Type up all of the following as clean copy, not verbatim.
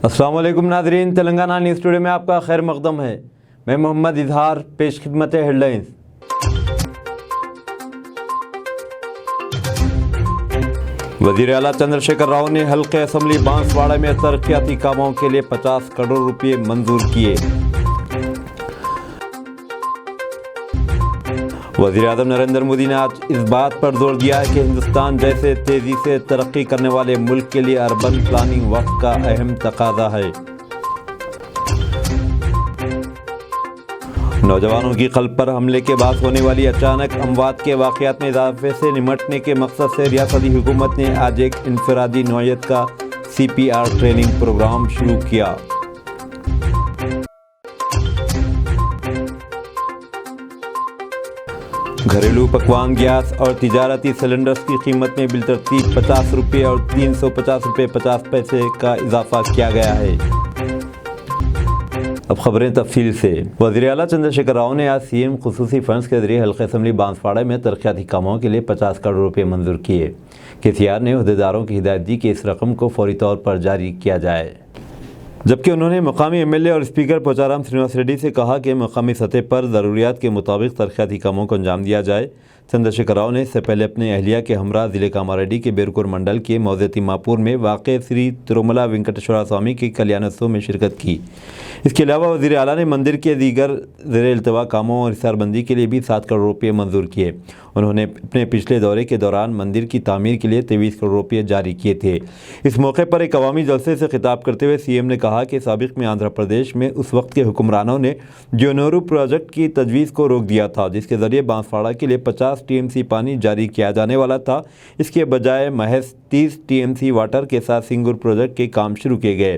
अस्सलाम वालेकुम नाज़रीन, तेलंगाना न्यूज़ टुडे में आपका खैर मकदम है। मैं मोहम्मद इजहार, पेश खिदमत हेडलाइंस। वज़ीर आला चंद्रशेखर राव ने हल्के असम्बली बांसवाड़ा में तरक्याती कामों के लिए 50 करोड़ रुपये मंजूर किए। वज़ीर आज़म नरेंद्र मोदी ने आज इस बात पर जोर दिया है कि हिंदुस्तान जैसे तेज़ी से तरक्की करने वाले मुल्क के लिए अर्बन प्लानिंग वक्त का अहम तकाजा है। नौजवानों की कल्ब पर हमले के बाद होने वाली अचानक अमवात के वाक़यात में इजाफे से निमटने के मकसद से रियासती हुकूमत ने आज एक इनफरादी नौयत का CPR ट्रेनिंग प्रोग्राम शुरू किया। घरेलू पकवान गैस और तिजारती सिलेंडर्स की कीमत में बिलतरतीब 50 रुपये और 350 रुपये 50 पैसे का इजाफा किया गया है। अब खबरें तफसील से। वज़ीर आला चंद्रशेखर राव ने आज CM खुसूसी फंड्स के जरिए हल्के असम्बली बांसवाड़ा में तरक्याती कामों के लिए 50 करोड़ रुपये मंजूर किए। KCR ने अहदेदारों की हिदायत दी कि इस रकम को फौरी तौर पर जारी किया जाए, जबकि उन्होंने मकामी MLA और स्पीकर पोचाराम श्रीनिवास रेड्डी से कहा कि मकामी सतह पर ज़रूरियात के मुताबिक तरक्याती कामों को अंजाम दिया जाए। चंद्रशेखर राव ने इससे पहले अपने अहलिया के हमरा ज़िले कामारेड्डी के बेरकुर मंडल के मौज़े तिम्मापुर में वाक़ श्री तिरुमला वेंकटेश्वरा स्वामी के कल्याणोत्सव में शिरकत की। इसके अलावा वज़ीर आला ने मंदिर के दीगर ज़ेर इल्तवा कामों और हिसारबंदी के लिए भी 7 करोड़ रुपये मंजूर किए। उन्होंने अपने पिछले दौरे के दौरान मंदिर की तामीर के लिए 23 करोड़ रुपये जारी किए थे। इस मौके पर एक अवामी जलसे से खिताब करते हुए CM ने कहा कि साबिक़ में आंध्र प्रदेश में उस वक्त के हुक्मरानों ने जोनोरू प्रोजेक्ट की तजवीज़ को रोक दिया था, जिसके ज़रिए बांसवाड़ा के लिए 50 TMC पानी जारी किया जाने वाला था। इसके बजाय महज 30 TMC वाटर के साथ सिंगूर प्रोजेक्ट के काम शुरू किए गए।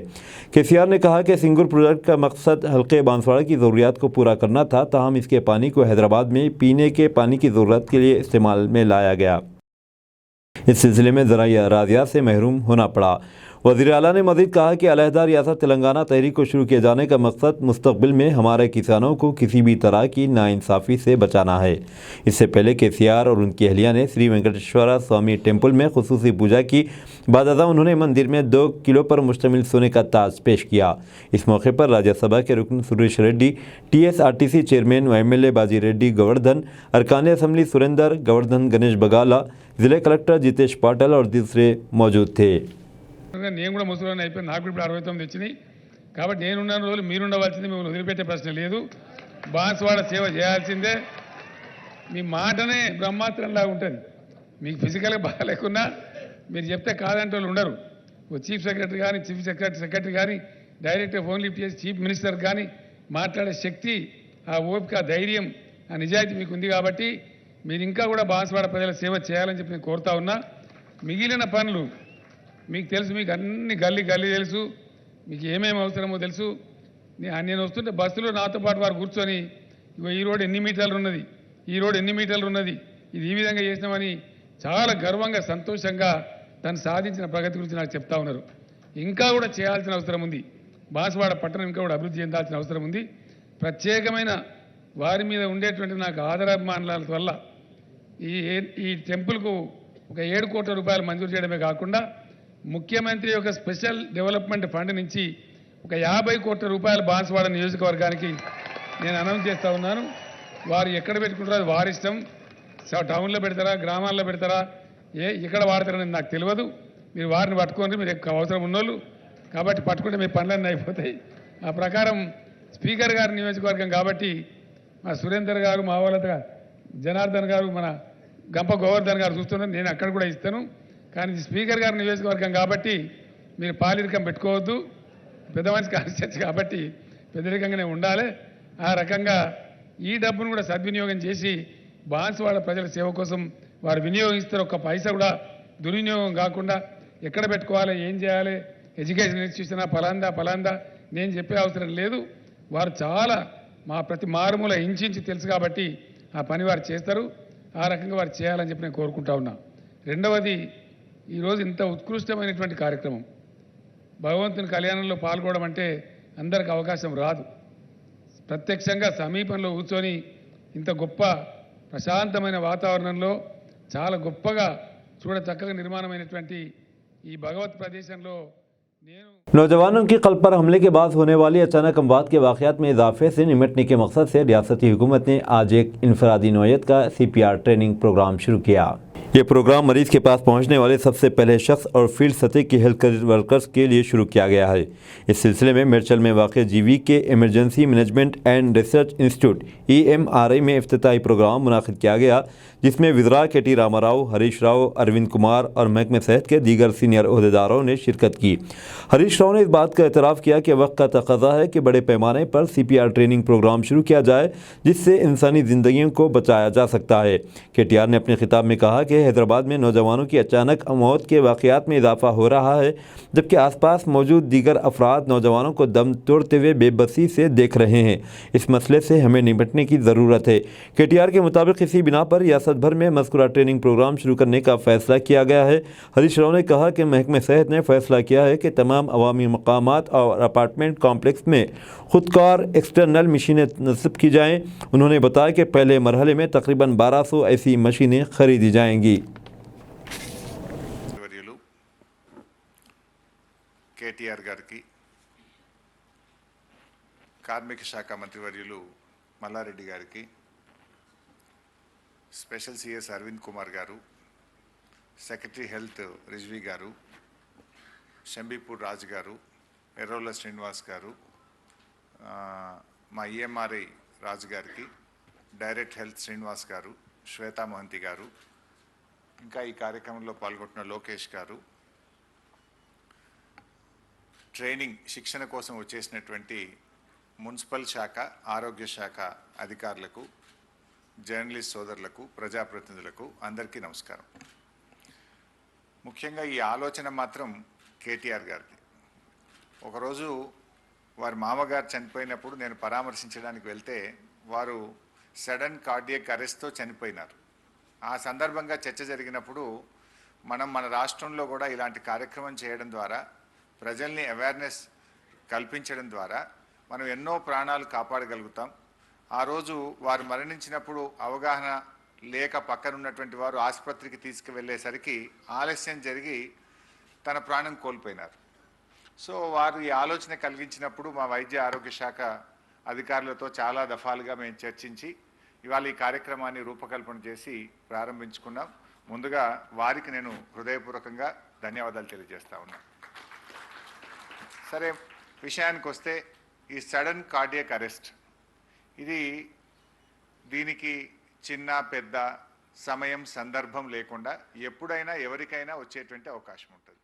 KCR ने कहा कि सिंगूर प्रोजेक्ट का मकसद हल्के बांसवाड़ा की ज़रूरियात को पूरा करना था, ताहम इसके पानी को हैदराबाद में पीने के पानी की ज़रूरत के लिए इस्तेमाल में लाया गया। इस सिलसिले में ज़राई अराज़ियात से महरूम होना पड़ा। वज़ीर आला ने मज़ीद कहा कि अलहदा रियासत तेलंगाना तहरीक को शुरू किए जाने का मकसद मुस्तक़बिल में हमारे किसानों को किसी भी तरह की नाइंसाफ़ी से बचाना है। इससे पहले KCR और उनकी अहलिया ने श्री वेंकटेश्वरा स्वामी टेम्पल में खुसूसी पूजा की। बाद अज़ां उन्होंने मंदिर में 2 किलो पर मुश्तमिल सोने का ताज पेश किया। इस मौके पर राज्यसभा के रुकन सुरेश रेड्डी, TSRTC चेयरमैन व MLA बाजी रेड्डी गोवर्धन, अरकान असम्बली सुरेंदर गोवर्धन, गणेश बगाला, ज़िला कलेक्टर जितेश पाटिल और दूसरे मौजूद थे। నేను కూడా ముసలిని అయిపోయి నాకు ఇప్పుడు 69 వచ్చినాయి కాబట్టి నేనున్న రోజులు మీరుండవలసింది, మిమ్మల్ని వదిలిపెట్టే ప్రశ్న లేదు. బాన్స్వాడ సేవ చేయాల్సిందే. మీ మాటనే బ్రహ్మాస్త్రంలాగా ఉంటుంది. మీకు ఫిజికల్గా బాగాలేకున్నా మీరు చెప్తే కాదంటే వాళ్ళు ఉండరు. ఓ చీఫ్ సెక్రటరీ కానీ, చీఫ్ సెక్రటరీ కానీ, డైరెక్టర్ ఫోన్ లిఫ్ట్ చేసి చీఫ్ మినిస్టర్ కానీ మాట్లాడే శక్తి, ఆ ఓపిక, ధైర్యం, ఆ నిజాయితీ మీకు ఉంది కాబట్టి మీరు ఇంకా కూడా బాన్స్వాడ ప్రజల సేవ చేయాలని చెప్పి నేను కోరుతా ఉన్నా. మిగిలిన పనులు మీకు తెలుసు, మీకు అన్ని గల్లీ తెలుసు, మీకు ఏమేమి అవసరమో తెలుసు. నేను వస్తుంటే బస్సులో నాతో పాటు వారు కూర్చొని ఈ రోడ్ ఎన్ని మీటర్లు ఉన్నది, ఈ రోడ్ ఎన్ని మీటర్లు ఉన్నది, ఇది ఈ విధంగా చేసినామని చాలా గర్వంగా సంతోషంగా తను సాధించిన ప్రగతి గురించి నాకు చెప్తా ఉన్నారు. ఇంకా కూడా చేయాల్సిన అవసరం ఉంది. బాన్స్వాడ పట్టణం ఇంకా కూడా అభివృద్ధి చెందాల్సిన అవసరం ఉంది. ప్రత్యేకమైన వారి మీద ఉండేటువంటి నాకు ఆదరాభిమానాల వల్ల ఈ టెంపుల్కు ఒక 7 కోట్ల రూపాయలు మంజూరు చేయడమే కాకుండా ముఖ్యమంత్రి యొక్క స్పెషల్ డెవలప్మెంట్ ఫండ్ నుంచి ఒక 50 కోట్ల రూపాయలు బాన్స్వాడ నియోజకవర్గానికి నేను అనౌన్స్ చేస్తూ ఉన్నాను. వారు ఎక్కడ పెట్టుకుంటారో అది వారి ఇష్టం. టౌన్లో పెడతారా, గ్రామాల్లో పెడతారా, ఎక్కడ వాడతారని నాకు తెలియదు. మీరు వారిని పట్టుకోండి, మీరు అవసరం ఉన్నోళ్ళు కాబట్టి పట్టుకుంటే మీ పనులన్నీ అయిపోతాయి. ఆ ప్రకారం స్పీకర్ గారి నియోజకవర్గం కాబట్టి మా సురేందర్ గారు, మా వాళ్ళ జనార్దన్ గారు, మన గంప గోవర్ధన్ గారు చూస్తున్నారు. నేను అక్కడ కూడా ఇస్తాను. కానీ స్పీకర్ గారి నియోజకవర్గం కాబట్టి మీరు పాలిరికం పెట్టుకోవద్దు. పెద్ద మనిషి కాన్స్టిట్యూన్సీ కాబట్టి పెద్దరికంగానే ఉండాలి. ఆ రకంగా ఈ డబ్బును కూడా సద్వినియోగం చేసి బాన్స్వాడ ప్రజల సేవ కోసం వారు వినియోగిస్తారు. ఒక్క పైసా కూడా దుర్వినియోగం కాకుండా ఎక్కడ పెట్టుకోవాలి, ఏం చేయాలి, ఎడ్యుకేషన్ ఇన్స్టిట్యూషనా ఫలాందా నేను చెప్పే అవసరం లేదు. వారు చాలా ప్రతి మారుమూల ఇంచి తెలుసు కాబట్టి ఆ పని వారు చేస్తారు. ఆ రకంగా వారు చేయాలని చెప్పి నేను కోరుకుంటా ఉన్నా. రెండవది, ఈరోజు ఇంత ఉత్కృష్టమైనటువంటి కార్యక్రమం, భగవంతుని కళ్యాణంలో పాల్గొనడం అంటే అందరికి అవకాశం రాదు. ప్రత్యక్షంగా సమీపంలో కూర్చొని ఇంత గొప్ప ప్రశాంతమైన వాతావరణంలో చాలా గొప్పగా చక్కగా నిర్మాణమైనటువంటి ఈ భగవత్ ప్రదేశంలో నేను नौजवानों की कल्प पर हमले के बाद होने वाली अचानक अमवात के वाक़यात में इजाफे से निपटने के मकसद से रियासती हुकूमत ने आज एक इनफरादी नौयत का CPR ट्रेनिंग प्रोग्राम शुरू किया। ये प्रोग्राम मरीज़ के पास पहुंचने वाले सबसे पहले शख्स और फील्ड सतह की हेल्थ वर्कर्स के लिए शुरू किया गया है। इस सिलसिले में मिर्चल में वाक़ जीवी के emergency management and research institute EMRI में इफ्तिताई प्रोग्राम मुनाकिद किया गया, जिसमें वज़रा KT रामाराव, हरीश राव, अरविंद कुमार और महकमे सेहत के दीगर सीनियर ओहदेदारों ने शिरकत की। हरीश राव ने इस बात का एतराफ़ किया कि वक्त का तक़ाज़ा है कि बड़े पैमाने पर CPR ट्रेनिंग प्रोग्राम शुरू किया जाए, जिससे इंसानी ज़िंदगियों को बचाया जा सकता है। KTR ने अपने खिताब में कहा कि हैदराबाद में नौजवानों की अचानक मौत के वाक़यात में इजाफा हो रहा है, जबकि आसपास मौजूद दीगर अफराद नौजवानों को दम तोड़ते हुए बेबसी से देख रहे हैं। इस मसले से हमें निपटने की ज़रूरत है। KTR के मुताबिक इसी बिना पर रियासत भर में मज़कूरा ट्रेनिंग प्रोग्राम शुरू करने का फ़ैसला किया गया है। हरीश राव ने कहा कि महकमे सेहत ने फ़ैसला किया है कि तमाम अवामी मकामात और अपार्टमेंट कॉम्प्लेक्स में खुदकार एक्सटर्नल मशीनें नस्ब की जाएँ। उन्होंने बताया कि पहले मरहले में तकरीबन 1200 ऐसी मशीनें खरीदी जाएंगी। KTR గారికి, కార్మిక శాఖ మంత్రివర్యులు మల్లారెడ్డి గారికి, స్పెషల్ CS అరవింద్ కుమార్ గారు, సెక్రటరీ హెల్త్ రిజ్వీ గారు, షంబీపూర్ రాజ్ గారు, ఎర్రోల శ్రీనివాస్ గారు, మా EMRI రాజ్ గారికి, డైరెక్ట్ హెల్త్ శ్రీనివాస్ గారు, శ్వేతా మహంతి గారు, ఇంకా ఈ కార్యక్రమంలో పాల్గొంటున్న లోకేష్ గారు, ట్రైనింగ్ శిక్షణ కోసం వచ్చేసినటువంటి మున్సిపల్ శాఖ, ఆరోగ్య శాఖ అధికారులకు, జర్నలిస్ట్ సోదరులకు, ప్రజాప్రతినిధులకు అందరికీ నమస్కారం. ముఖ్యంగా ఈ ఆలోచన మాత్రం KTR గారిది. ఒకరోజు వారి మామగారు చనిపోయినప్పుడు నేను పరామర్శించడానికి వెళ్తే వారు సడన్ కార్డియక్ అరెస్ట్తో చనిపోయినారు. ఆ సందర్భంగా చర్చ జరిగినప్పుడు మన రాష్ట్రంలో కూడా ఇలాంటి కార్యక్రమం చేయడం ద్వారా, ప్రజల్ని అవేర్నెస్ కల్పించడం ద్వారా మనం ఎన్నో ప్రాణాలు కాపాడగలుగుతాం. ఆ రోజు వారు మరణించినప్పుడు అవగాహన లేక పక్కన ఉన్నటువంటి వారు ఆసుపత్రికి తీసుకువెళ్ళేసరికి ఆలస్యం జరిగి తన ప్రాణం కోల్పోయినారు. సో వారు ఈ ఆలోచన కలిగించినప్పుడు మా వైద్య ఆరోగ్య శాఖ అధికారులతో చాలా దఫాలుగా మేము చర్చించి ఇవాళ ఈ కార్యక్రమాన్ని రూపకల్పన చేసి ప్రారంభించుకున్నాం. ముందుగా వారికి నేను హృదయపూర్వకంగా ధన్యవాదాలు తెలియజేస్తా ఉన్నాను. సరే, విషయానికి వస్తే ఈ సడన్ కార్డియక్ అరెస్ట్, దీనికి చిన్న పెద్ద సమయం సందర్భం లేకుండా ఎప్పుడైనా ఎవరికైనా వచ్చేటువంటి అవకాశం ఉంటుంది.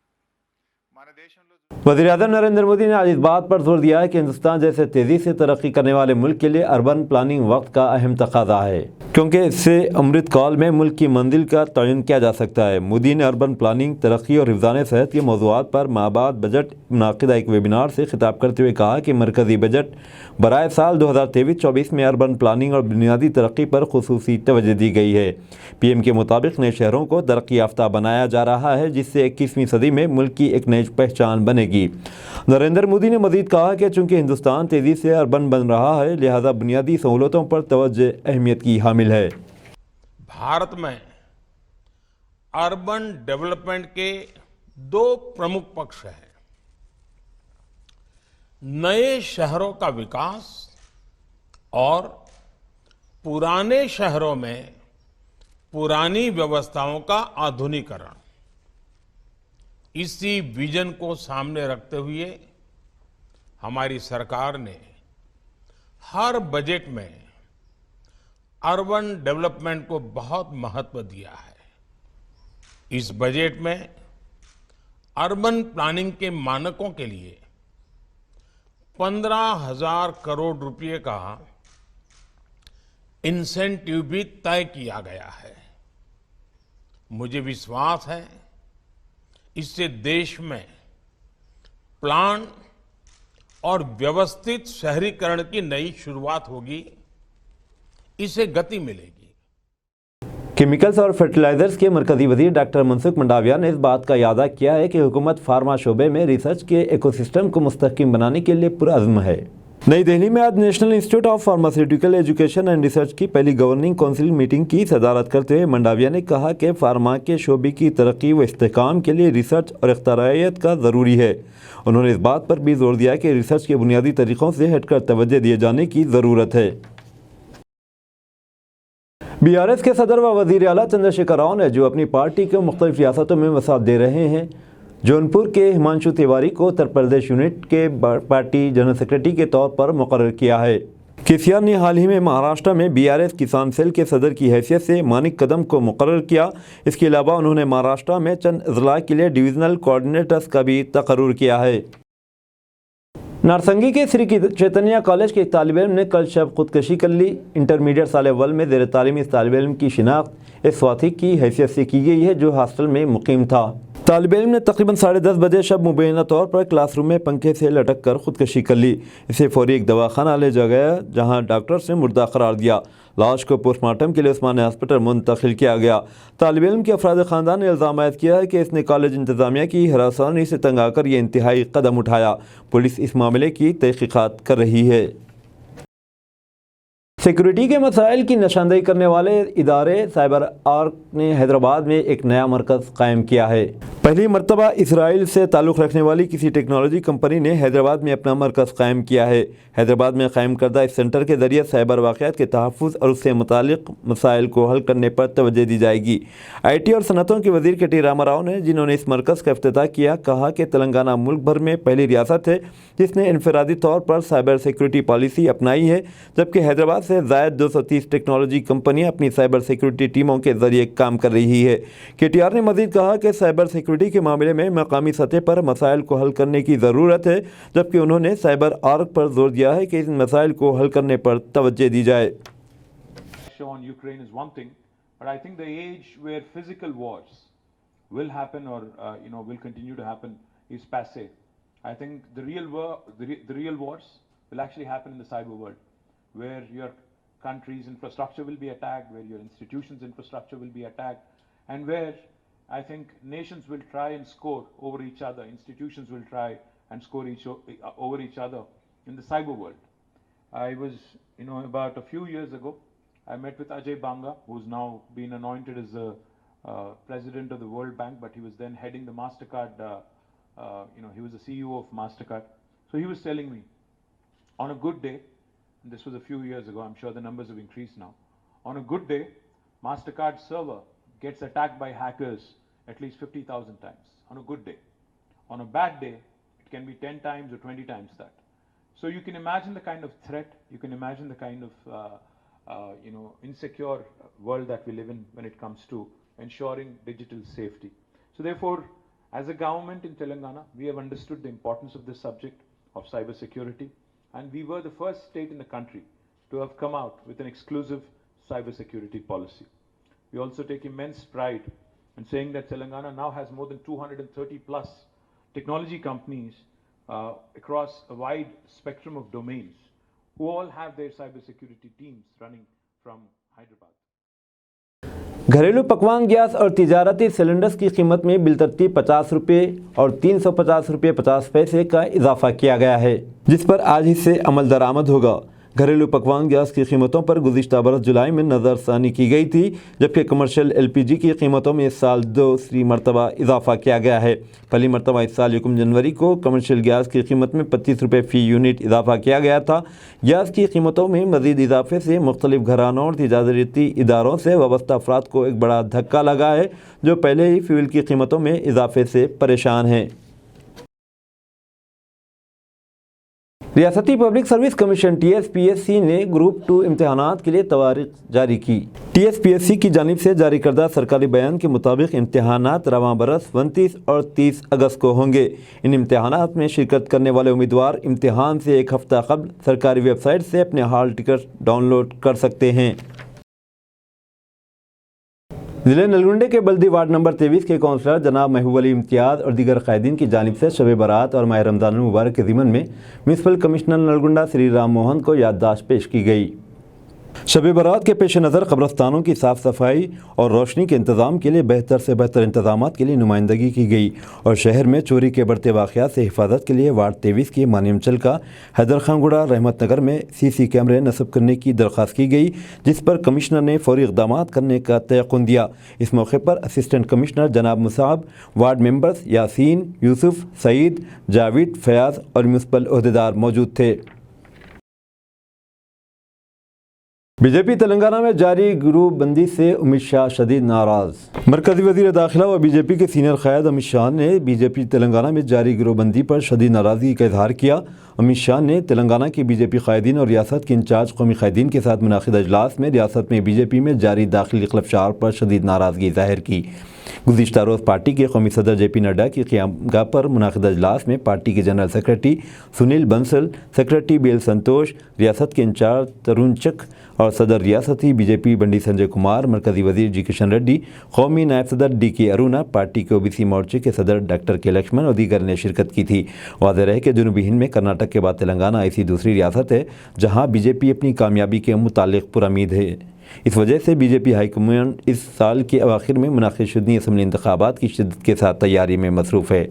మన దేశంలో वज़ीर-ए-आज़म नरेंद्र मोदी ने आज इस बात पर जोर दिया है कि हिंदुस्तान जैसे तेज़ी से तरक्की करने वाले मुल्क के लिए अर्बन प्लानिंग वक्त का अहम तकाज़ा है, क्योंकि इससे अमृत काल में मुल्क की मंजिल का तयन किया जा सकता है। मोदी ने अर्बन प्लानिंग, तरक्की और हिफ़्ज़ान सेहत के मौज़ूआत पर माबाद बजट मुनाक़िदा एक वेबिनार से खिताब करते हुए कहा कि मरकज़ी बजट बराए साल 2023-24 में अर्बन प्लानिंग और बुनियादी तरक्की पर खुसूसी तवज्जो दी गई है। PM के मुताबिक नए शहरों को तरक्की याफ्ता बनाया जा रहा है, जिससे 21वीं सदी में मुल्क की एक नई पहचान बनेगी। नरेंद्र मोदी ने मज़ीद कहा कि चूँकि हिंदुस्तान तेज़ी से अर्बन बन रहा है, लिहाजा बुनियादी सहूलतों पर तवज्जो अहमियत की हामिल है। भारत में अर्बन डेवलपमेंट के दो प्रमुख पक्ष हैं। नए शहरों का विकास और पुराने शहरों में पुरानी व्यवस्थाओं का आधुनिकीकरण। इसी विजन को सामने रखते हुए हमारी सरकार ने हर बजट में अर्बन डेवलपमेंट को बहुत महत्व दिया है। इस बजट में अर्बन प्लानिंग के मानकों के लिए 15,000 करोड़ रुपए का इंसेंटिव भी तय किया गया है। मुझे विश्वास है इससे देश में प्लान और व्यवस्थित शहरीकरण की नई शुरुआत होगी, इसे गति मिलेगी। केमिकल्स और फर्टिलाइजर्स के मरकजी वजीर डॉक्टर मनसुख मंडाविया ने इस बात का यादा किया है कि हुकूमत फार्मा शोबे में रिसर्च के इकोसिस्टम को मुस्तहकम बनाने के लिए पुरअज़्म है। नई दिल्ली में आज national institute of pharmaceutical education and research की पहली गवर्निंग काउंसिल मीटिंग की सदारत करते हुए मंडाविया ने कहा कि फार्मा के शोबे की तरक्की व इस्तेहकाम के लिए रिसर्च और इख्तिराइयत का ज़रूरी है। उन्होंने इस बात पर भी जोर दिया कि रिसर्च के बुनियादी तरीक़ों से हटकर तवज्जो दिए जाने की ज़रूरत है। बीआरएस के सदर व वज़ीर आला चंद्रशेखर राव ने जो अपनी पार्टी के मुख्तलिफ रियासतों में वसात दे रहे हैं, जौनपुर के हिमांशु तिवारी को उत्तर प्रदेश यूनिट के पार्टी जनरल सेक्रेटरी के तौर पर मुकर्रर किया है। केसीआर ने हाल ही में महाराष्ट्र में बीआरएस किसान सेल के सदर की हैसियत से मानिक कदम को मुकर्रर किया। इसके अलावा उन्होंने महाराष्ट्र में चंद अजला के लिए डिवीज़नल कोऑर्डिनेटर्स का भी तकर्रुर किया है। नारसंगी के श्री चैतन्य कॉलेज के एक तालिब इल्म ने कल शब खुदकशी कर ली। इंटरमीडिएट साल अव्वल में ज़ेर तालीम इस तालिब इल्म की शिनाख्त इस साथी की हैसियत से की गई है जो हॉस्टल में मुकीम था। तालिब इल्म ने तकरीबन 10:30 बजे शब मुबैना तौर पर क्लासरूम में पंखे से लटक कर खुदकशी कर ली। इसे फौरी एक दवाखाना ले जाया गया जहां डॉक्टर्स ने मुर्दा करार दिया। लाश को पोस्टमार्टम के लिए उस्मानिया हॉस्पिटल मुंतकिल किया गया। तालिब इल्म के अफराद ख़ानदान ने इल्ज़ाम आयद किया है कि इसने कॉलेज इंतज़ामिया की हरासानी से तंग आकर ये इंतहाई कदम उठाया। पुलिस इस मामले की तहक़ीक़ात कर रही है। सिक्योरिटी के मसाइल की निशानदेही करने वाले इदारे साइबर आर्क ने हैदराबाद में एक नया मरकज़ कायम किया है। पहली मरतबा इसराइल से ताल्लुक़ रखने वाली किसी टेक्नोलॉजी कंपनी ने हैदराबाद में अपना मरकज़ कायम किया है। हैदराबाद में कायम करदा इस सेंटर के ज़रिए साइबर वाक़यात के तहफ़्फ़ुज़ और उससे मुतालिक मसाइल को हल करने पर तवज्जो दी जाएगी। IT और सनतों के वज़ीर KT रामाराव ने, जिन्होंने इस मरकज़ का इफ्तिताह किया, कहा कि तेलंगाना मुल्क भर में पहली रियासत है जिसने इनफरादी तौर पर साइबर सिक्योरिटी पॉलिसी अपनाई है, जबकि हैदराबाद से ज़ायद 230 टेक्नोलॉजी कंपनियां अपनी साइबर सिक्योरिटी टीमों के ज़रिए काम कर रही है। KTR ने मज़ीद कहा कि साइबर सिक्योरिटी के मामले में मकामी सतह पर मसाइल को हल करने की ज़रूरत है, जबकि उन्होंने साइबर आर्क पर जोर दिया है कि इन मसाइल को हल करने पर तवज्जो दी जाए। On Ukraine is one thing, but I think the age where physical wars will happen or will continue to happen is passé. I think the real wars will actually happen in the cyber world, where your country's infrastructure will be attacked, where your institutions' infrastructure will be attacked, and where I think nations will try and score over each other, institutions will try and score over each other in the cyber world. I was, about a few years ago, I met with Ajay Banga, who's now been anointed as the president of the World Bank, but he was then heading the MasterCard, he was the CEO of MasterCard. So he was telling me, on a good day, and this was a few years ago, I'm sure the numbers have increased now, on a good day, MasterCard server gets attacked by hackers at least 50,000 times, on a good day. On a bad day, it can be 10 times or 20 times that. So you can imagine the kind of threat, you can imagine the kind of insecure world that we live in when it comes to ensuring digital safety. So therefore, as a government in Telangana, we have understood the importance of this subject of cyber security, and we were the first state in the country to have come out with an exclusive cyber security policy. We also take immense pride in saying that Telangana now has more than 230 plus technology companies across a wide spectrum of domains who all have their cyber security teams running from Hyderabad. घरेलू पकवान gas और तिजारती cylinders की कीमत में बिलतरतीब 50 रुपये और 350 रुपये 50 पैसे का इजाफा किया गया है, जिस पर आज ही से अमल दरामद होगा। घरेलू पकवान गैस की कीमतों पर गुज़िश्ता बरस जुलाई में नज़रसानी की गई थी, जबकि कमर्शियल LPG की कीमतों में इस साल 2 मरतबा इजाफा किया गया है। पहली मरतबा इस साल 1 जनवरी को कमर्शियल गैस की कीमत में 25 रुपये फ़ी यूनिट इजाफा किया गया था। गैस की कीमतों में मज़ीद इजाफे से मुख्तलिफ घरानों और तिजारती इदारों से वाबस्ता अफराद को एक बड़ा धक्का लगा है, जो पहले ही फ्यूल की कीमतों में इजाफे से परेशान हैं। रियासती पब्लिक सर्विस कमीशन TSPSC ने ग्रुप 2 इम्तहानात के लिए तवारीख जारी की। TSPSC की जानिब से जारी करदा सरकारी बयान के मुताबिक इम्तहानात रवां बरस 29 और 30 अगस्त को होंगे। इन इम्तहानात में शिरकत करने वाले उम्मीदवार इम्तहान से एक हफ्ता कबल सरकारी वेबसाइट से अपने हॉल टिकट डाउनलोड कर सकते हैं। ज़िले नलगुंडे के बल्दी वार्ड नंबर 23 के काउंसलर जनाब महबूब अली इम्तियाज़ और दीगर क़ायदीन की जानिब से शब बारात और माह रमज़ान मुबारक के ज़िमन में म्यूनसिपल कमिश्नर नलगुंडा श्री राम मोहन को याददाश्त पेश की गई। शब बारात के पेश नज़र कब्रस्तानों की साफ़ सफाई और रोशनी के इंतज़ाम के लिए बेहतर से बेहतर इंतज़ाम के लिए नुमाइंदगी की गई और शहर में चोरी के बढ़ते वाक़यात से हिफाजत के लिए वार्ड 23 की मानियमचल का हैदर खानगुड़ा रहमत नगर में CC कैमरे नस्ब करने की दरख्वास्त की गई, जिस पर कमिश्नर ने फौरी इक़दाम करने का तयक़ुन दिया। इस मौके पर असिस्टेंट कमिश्नर जनाब मुसाब, वार्ड मेंबर्स यासीन, यूसुफ, सईद, जावेद, फयाज और म्यूनसिपल ओहदेदार मौजूद थे। बीजेपी तेलंगाना में जारी ग्रुप बंदी से अमित शाह शदीद नाराज। मरकजी वजीर दाखिला व बीजेपी के सीनियर क़याद अमित शाह ने बीजेपी तेलंगाना में जारी ग्रुप बंदी पर शदीद नाराज़गी का इजहार किया। अमित शाह ने तेलंगाना के बीजेपी क़ायदीन और रियासत के इंचार्ज कौमी क़ायदीन के साथ मुनाक़िद अजलास में रियासत में बीजेपी में जारी दाखिली ख़िलाफ़ पर शदीद नाराज़गी ज़ाहिर की। गुज़िश्ता रोज़ पार्टी के कौमी सदर JP नड्डा की क़ियामगाह पर मुनाक़िद अजलास में पार्टी के general secretary Sunil Bansal, secretary BL संतोष, रियासत के इंचार्ज तरुण चक और सदर रियासती बीजेपी बंडी संजय कुमार, मरकजी वजीर G किशन रेड्डी, कौमी नायब सदर DK अरुणा, पार्टी के OBC मोर्चे के सदर डॉक्टर K लक्ष्मण और दीगर ने शिरकत की थी। वाज़ेह रहे कि जनूबी हिंद में कर्नाटक के बाद तेलंगाना ऐसी दूसरी रियासत है जहाँ BJP अपनी कामयाबी के मुतालिक पुरउम्मीद है। इस वजह से बीजेपी हाईकमान इस साल के अवाखिर में मुनाक़िद शुदनी असम्बली इंतखाबात की शिद्दत के साथ तैयारी में मसरूफ़ है।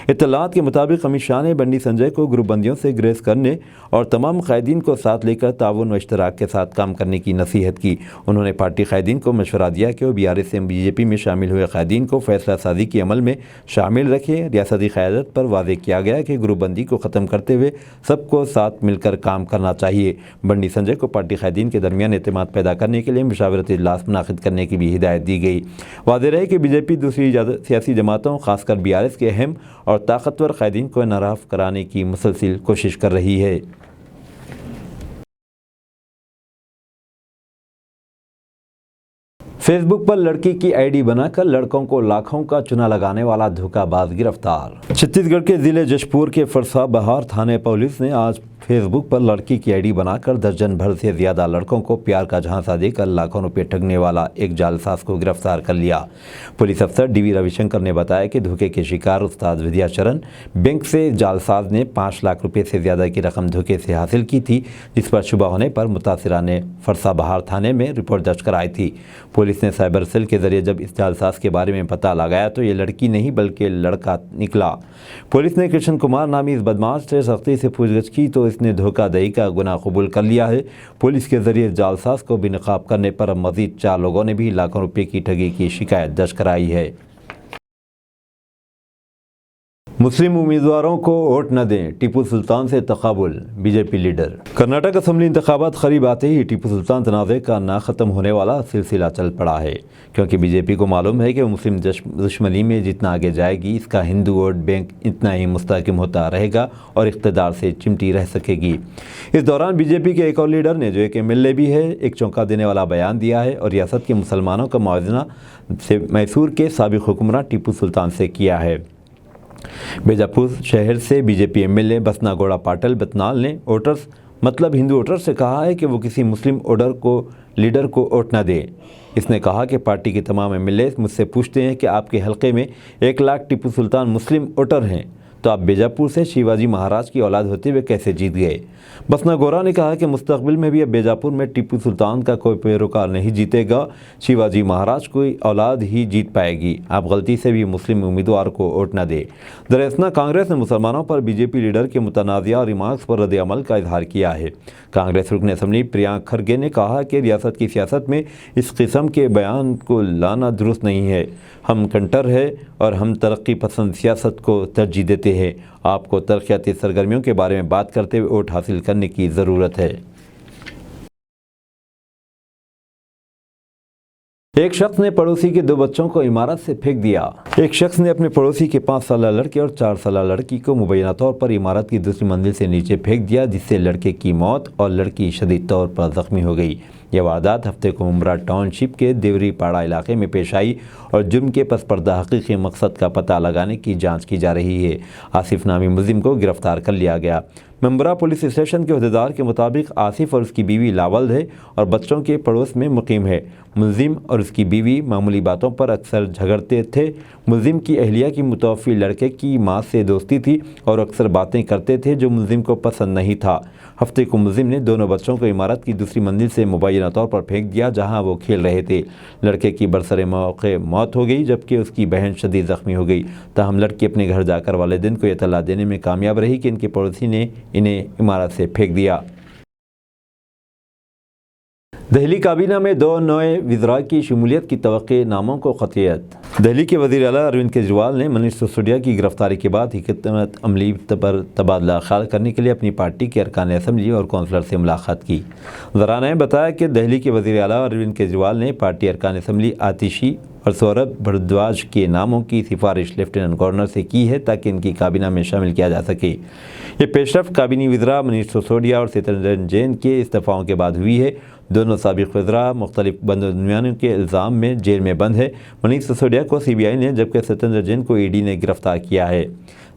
इत्तलात के मुताबिक अमित शाह ने बंडी संजय को ग्रुप बंदियों से ग्रेस करने और तमाम क़ायदीन को साथ लेकर ताउन व इश्तराक के साथ काम करने की नसीहत की। उन्होंने पार्टी क़ायदीन को मशवरा दिया कि वो BRS से बीजेपी में शामिल हुए क़ायदीन को फ़ैसला साजी के अमल में शामिल रखें। रियासती क़यादत पर वाज़ेह किया गया कि ग्रुप बंदी को ख़त्म करते हुए सबको साथ मिलकर काम करना चाहिए। बंडी संजय को पार्टी क़ायदीन के दरमियान एतमाद पैदा करने के लिए मुशावरती इजलास मुनाक़िद करने की भी हिदायत दी गई। वाज़ेह रहे कि बीजेपी दूसरी सियासी जमातों ख़ासकर BRS के अहम और ताकतवर क़ायदीन को नाराफ़ कराने की मुसलसिल कोशिश कर रही है। फेसबुक पर लड़की की ID बनाकर लड़कों को लाखों का चुना लगाने वाला धोखाबाज गिरफ्तार। छत्तीसगढ़ के ज़िले जशपुर के फरसा बहार थाने पुलिस ने आज फेसबुक पर लड़की की ID बनाकर दर्जन भर से ज़्यादा लड़कों को प्यार का झांसा देकर लाखों रुपये ठगने वाला एक जालसाज को गिरफ्तार कर लिया। पुलिस अफसर DV रविशंकर ने बताया कि धोखे के शिकार उस्ताद विद्याचरण बैंक से जालसाज ने 5 लाख रुपये से ज़्यादा की रकम धोखे से हासिल की थी, जिस पर शुबा होने पर मुतासिरा ने फरसा बहार थाने में रिपोर्ट दर्ज कराई थी। पुलिस ने साइबर सेल के ज़रिए जब इस जालसाज के बारे में पता लगाया तो ये लड़की नहीं बल्कि लड़का निकला। पुलिस ने कृष्ण कुमार नामी इस बदमाश से सख्ती से पूछगछ की तो इसने धोखाधड़ी का गुनाह कबूल कर लिया है। पुलिस के ज़रिए जालसाज को बेनकाब करने पर अब मज़ीद 4 लोगों ने भी लाखों रुपये की ठगी की शिकायत दर्ज कराई है। मुस्लिम उम्मीदवारों को वोट न दें, टीपू सुल्तान से तकाबुल। BJP leader. कर्नाटक असम्बली इंतखाबात करीब आते ही टीपू सुल्तान तनाज़े का ना ख़त्म होने वाला सिलसिला चल पड़ा है, क्योंकि बीजेपी को मालूम है कि वो मुस्लिम दुश्मनी में जितना आगे जाएगी इसका हिंदू वोट बैंक इतना ही मुस्तहकम होता रहेगा और इक़्तिदार से चिमटी रह सकेगी। इस दौरान बीजेपी के एक और लीडर ने, जो एक MLA भी है, एक चौंका देने वाला बयान दिया है और रियासत के मुसलमानों का मुआवजा से मैसूर के साबिक़ हुक्मरान टीपू सुल्तान से किया है। बीजापुर शहर से बीजेपी MLA बसना गौड़ा पाटिल बतनाल ने वोटर्स मतलब हिंदू वोटर्स से कहा है कि वो किसी मुस्लिम लीडर को वोट न दे। इसने कहा कि पार्टी के तमाम MLA मुझसे पूछते हैं कि आपके हलके में 1 लाख टीपू सुल्तान मुस्लिम वोटर हैं, तो आप बीजापुर से शिवाजी महाराज की औलाद होते हुए कैसे जीत गए। बसना गौरा ने कहा कि मुस्तकबिल में भी अब बीजापुर में टीपू सुल्तान का कोई पैरोकार नहीं जीतेगा, शिवाजी महाराज की औलाद ही जीत पाएगी। आप गलती से भी मुस्लिम उम्मीदवार को वोट न दे। दरअसल कांग्रेस ने मुसलमानों पर बीजेपी लीडर के मुतनाज़िया रिमार्क्स पर रद्द अमल का इजहार किया है। कांग्रेस रुकन असम्बली प्रियंका खरगे ने कहा कि रियासत की सियासत में इस किस्म के बयान को लाना दुरुस्त नहीं है। हम कंटर है और हम तरक्की पसंद सियासत को तरजीह देते हैं। आपको तरक्याती सरगर्मियों के बारे में बात करते हुए वोट हासिल करने की ज़रूरत है। एक शख्स ने पड़ोसी के 2 बच्चों को इमारत से फेंक दिया। एक शख्स ने अपने पड़ोसी के 5 साल लड़के और 4 साल लड़की को मुबैना तौर पर इमारत की दूसरी मंजिल से नीचे फेंक दिया, जिससे लड़के की मौत और लड़की शदीद तौर पर ज़ख्मी हो गई। यह वारदात हफ्ते को मुमरा टाउनशिप के देवरी पाड़ा इलाके में पेश आई और जुर्म के पस पर्दा हकीकी मकसद का पता लगाने की जाँच की जा रही है। आसिफ नामी मुलजिम को गिरफ्तार कर लिया गया। ممبرا پولیس اسٹیشن کے عہدیدار کے مطابق آصف اور اس کی بیوی لاولد ہے اور بچوں کے پڑوس میں مقیم ہے۔ ملزم اور اس کی بیوی معمولی باتوں پر اکثر جھگڑتے تھے۔ ملزم کی اہلیہ کی متوفی لڑکے کی ماں سے دوستی تھی اور اکثر باتیں کرتے تھے جو ملزم کو پسند نہیں تھا۔ ہفتے کو ملزم نے دونوں بچوں کو عمارت کی دوسری منزل سے مبینہ طور پر پھینک دیا جہاں وہ کھیل رہے تھے۔ لڑکے کی برسر موقع موت ہو گئی جبکہ اس کی بہن شدید زخمی ہو گئی۔ تاہم لڑکی اپنے گھر جا کر والدین کو اطلاع دینے میں کامیاب رہی کہ ان کے پڑوسی نے انہیں عمارت سے پھینک دیا۔ دہلی کابینہ میں 2 نئے وزراء کی شمولیت کی توقع ناموں کو قطعیت۔ دہلی کے وزیر اعلیٰ اروند کیجریوال نے منیش سسودیا کی گرفتاری کے بعد حکمت عملی پر تبادلہ خیال کرنے کے لیے اپنی پارٹی کے ارکان اسمبلی اور کونسلر سے ملاقات کی۔ ذرائع نے بتایا کہ دہلی کے وزیر اعلیٰ اروند کیجریوال نے پارٹی ارکان اسمبلی آتشی اور سوربھ بھردواج کے ناموں کی سفارش لیفٹیننٹ گورنر سے کی ہے تاکہ ان کی کابینہ میں شامل کیا جا سکے۔ یہ پیش رفت کابینی وزراء منیش سسودیا اور ستیندر جین کے استعفاؤں کے بعد ہوئی ہے۔ دونوں سابق وزراء مختلف بدعنوانی کے الزام میں جیل میں بند ہے۔ منیش سسودیا کو سی بی آئی نے جبکہ ستیندر جین کو ای ڈی نے گرفتار کیا ہے۔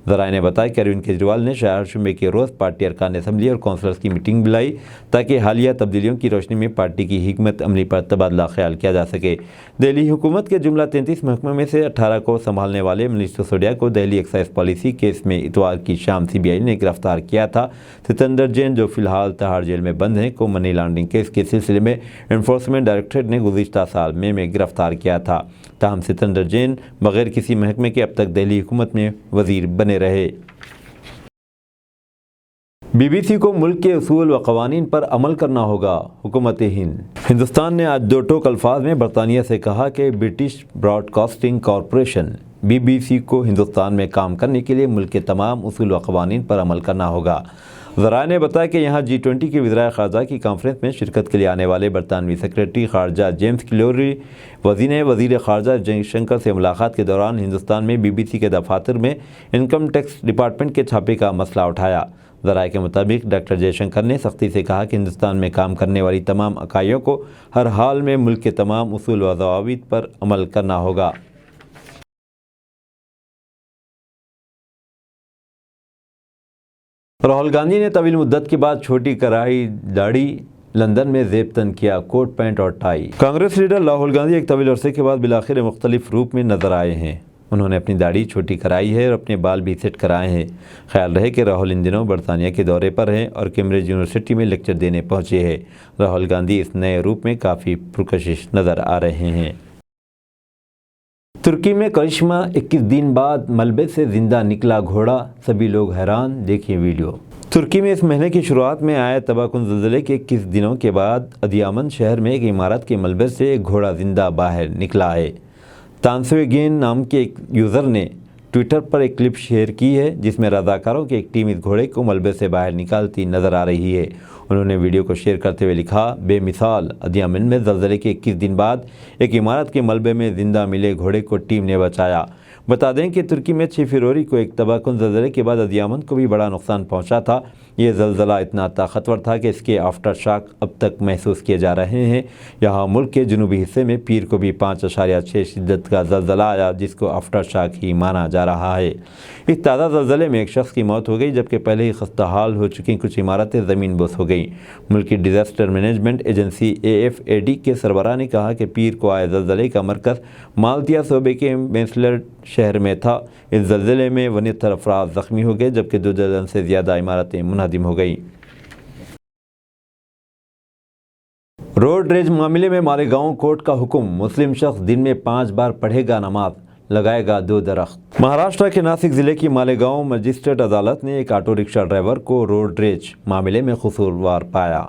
ذرائع نے بتایا کہ اروند کیجریوال نے شہر جمعے کے روز پارٹی ارکان اسمبلی اور کونسلرز کی میٹنگ بلائی تاکہ حالیہ تبدیلیوں کی روشنی میں پارٹی کی حکمت عملی پر تبادلہ خیال کیا جا سکے۔ دہلی حکومت کے جملہ 33 محکموں میں سے 18 کو سنبھالنے والے منیش سسودیا کو دہلی ایکسائز پالیسی کیس میں اتوار کی شام سی بی آئی نے گرفتار کیا تھا۔ ستیندر جین جو فی الحال تہاڑ جیل میں بند ہیں کو منی لانڈرنگ کیس کے سلسلے میں انفورسمنٹ ڈائریکٹوریٹ نے گزشتہ سال مئی میں گرفتار کیا تھا۔ تاہم ستیندر جین بغیر کسی محکمے کے اب تک دہلی حکومت میں وزیر بنے رہے۔ بی بی سی کو ملک کے اصول و قوانین پر عمل کرنا ہوگا، حکومت ہند۔ ہندوستان نے آج 2 ٹوک الفاظ میں برطانیہ سے کہا کہ British Broadcasting Corporation B B C کو ہندوستان میں کام کرنے کے لیے ملک کے تمام اصول و قوانین پر عمل کرنا ہوگا۔ ذرائع نے بتایا کہ یہاں G20 کے وزرائے خارجہ کی کانفرنس میں شرکت کے لیے آنے والے برطانوی سیکریٹری خارجہ جیمز کلیوری نے وزیر خارجہ جے شنکر سے ملاقات کے دوران ہندوستان میں بی بی سی کے دفاتر میں انکم ٹیکس ڈپارٹمنٹ کے چھاپے کا مسئلہ اٹھایا۔ ذرائع کے مطابق ڈاکٹر جے شنکر نے سختی سے کہا کہ ہندوستان میں کام کرنے والی تمام اکائیوں کو ہر حال میں ملک کے تمام اصول و ضوابط پر عمل کرنا ہوگا۔ راہل گاندھی نے طویل مدت کے بعد چھوٹی کرائی داڑھی، لندن میں زیب تن کیا کوٹ پینٹ اور ٹائی۔ کانگریس لیڈر راہل گاندھی ایک طویل عرصے کے بعد بالآخر مختلف روپ میں نظر آئے ہیں۔ انہوں نے اپنی داڑھی چھوٹی کرائی ہے اور اپنے بال بھی سیٹ کرائے ہیں۔ خیال رہے کہ راہل ان دنوں برطانیہ کے دورے پر ہیں اور کیمبرج یونیورسٹی میں لیکچر دینے پہنچے ہیں۔ راہل گاندھی اس نئے روپ میں کافی پرکشش نظر آ رہے ہیں۔ ترکی میں کرشمہ 21 دن بعد ملبے سے زندہ نکلا گھوڑا، سبھی لوگ حیران، دیکھیں ویڈیو۔ ترکی میں اس مہینے کی شروعات میں آئے تباہ کن زلزلے کے 21 دنوں کے بعد ادیامن شہر میں ایک عمارت کے ملبے سے ایک گھوڑا زندہ باہر نکلا ہے۔ تانسویگین نام کے ایک یوزر نے ٹویٹر پر ایک کلپ شیئر کی ہے جس میں رضاکاروں کی ایک ٹیم اس گھوڑے کو ملبے سے باہر نکالتی نظر آ رہی ہے۔ انہوں نے ویڈیو کو شیئر کرتے ہوئے لکھا، بے مثال، ادیامن میں زلزلے کے 21 دن بعد ایک عمارت کے ملبے میں زندہ ملے گھوڑے کو ٹیم نے بچایا۔ بتا دیں کہ ترکی میں 6 فروری کو ایک تباہ کن زلزلے کے بعد ادیامن کو بھی بڑا نقصان پہنچا تھا۔ یہ زلزلہ اتنا طاقتور تھا کہ اس کے آفٹر شاک اب تک محسوس کیے جا رہے ہیں۔ یہاں ملک کے جنوبی حصے میں پیر کو بھی 5.6 شدت کا زلزلہ آیا جس کو آفٹر شاک ہی مانا جا رہا ہے۔ اس تازہ زلزلے میں ایک شخص کی موت ہو گئی جبکہ پہلے ہی خستہ حال ہو چکی کچھ عمارتیں زمین بوس ہو گئیں۔ ملکی ڈیزاسٹر مینجمنٹ ایجنسی AFAD کے سربراہ نے کہا کہ پیر کو آئے زلزلے کا مرکز مالتیا صوبے کے میسلر شہر میں تھا۔ اس زلزلے میں 69 افراد زخمی ہو گئے جبکہ 2 درجن سے زیادہ عمارتیں منہدم ہو گئیں۔ روڈ ریج معاملے میں مالیگاؤں کورٹ کا حکم، مسلم شخص دن میں 5 بار پڑھے گا نماز، لگائے گا 2 درخت۔ مہاراشٹر کے ناسک ضلع کی مالیگاؤں مجسٹریٹ عدالت نے ایک آٹو رکشہ ڈرائیور کو روڈ ریج معاملے میں قصوروار پایا۔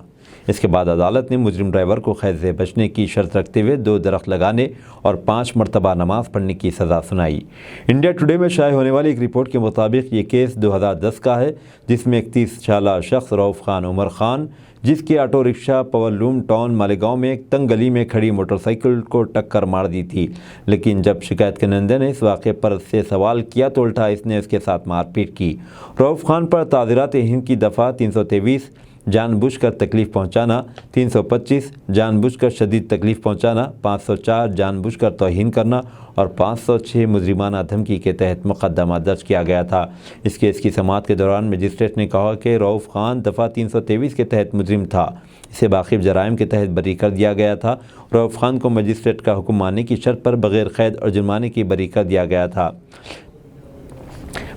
اس کے بعد عدالت نے مجرم ڈرائیور کو قید سے بچنے کی شرط رکھتے ہوئے 2 درخت لگانے اور 5 مرتبہ نماز پڑھنے کی سزا سنائی۔ انڈیا ٹوڈے میں شائع ہونے والی ایک رپورٹ کے مطابق یہ کیس 2010 کا ہے جس میں 31 سالہ شخص رؤف خان عمر خان، جس کی آٹو رکشہ پاور لوم ٹاؤن مالیگاؤں میں ایک تنگ گلی میں کھڑی موٹر سائیکل کو ٹکر مار دی تھی، لیکن جب شکایت کنندے نے اس واقعے پر سے سوال کیا تو الٹا اس نے اس کے ساتھ مار پیٹ کی۔ رؤف خان پر تعزیرات ہند کی دفعہ 323 जानबूझकर तकलीफ़ पहुंचाना, 325 जानबूझकर शदीद तकलीफ़ पहुंचाना, 504 जानबूझकर तौहीन करना और 506 मुजरिमाना धमकी के तहत मुकदमा दर्ज किया गया था। इस केस की समाअत के दौरान मजिस्ट्रेट ने कहा कि रऊफ़ खान दफ़ा 323 के तहत मुजरिम था, इसे बाक़िब जराइम के तहत बरी कर दिया गया था। रऊफ़ खान को मजिस्ट्रेट का हुक्म मानने की शर्त पर बग़ैर क़ैद और जुर्माने की बरी कर दिया गया था।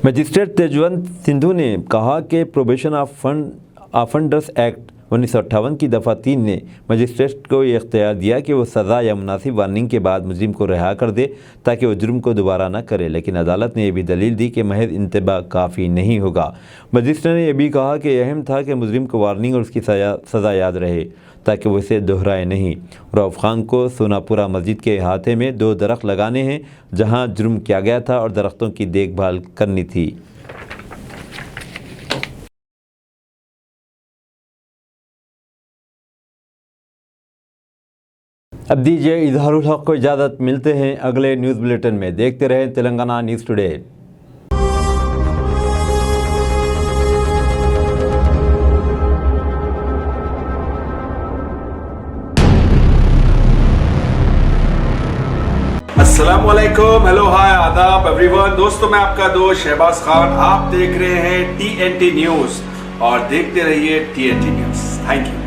मजिस्ट्रेट तेजवंत सिंधु ने कहा कि प्रोबेशन ऑफेंडर्स एक्ट 1958 की दफ़ा 3 ने मजिस्ट्रेट को ये इख्तियार दिया कि वो सज़ा या मुनासिब वार्निंग के बाद मुजरिम को रिहा कर दे ताकि वो जुर्म को दोबारा न करे, लेकिन अदालत ने यह भी दलील दी कि महज इंतबा काफ़ी नहीं होगा। मजिस्ट्रेट ने यह भी कहा कि अहम था कि मुजरिम को वार्निंग और उसकी सज़ा याद रहे ताकि वो इसे दोहराए नहीं। रऊफ़ खान को सोनापुरा मस्जिद के अहाते में 2 दरख्त लगाने हैं जहाँ जुर्म किया गया था और दरख्तों की देखभाल करनी थी। अब दीजिए इजहारुल हक को इजाज़त, मिलते हैं अगले न्यूज़ बुलेटिन में। देखते रहें तेलंगाना न्यूज़ टुडे। अस्सलाम वालेकुम, हेलो, हाय, आदाब एवरीवन। दोस्तों, मैं आपका दोस्त शहबाज खान, आप देख रहे हैं TNT न्यूज़ और देखते रहिए TNT न्यूज़। Thank you.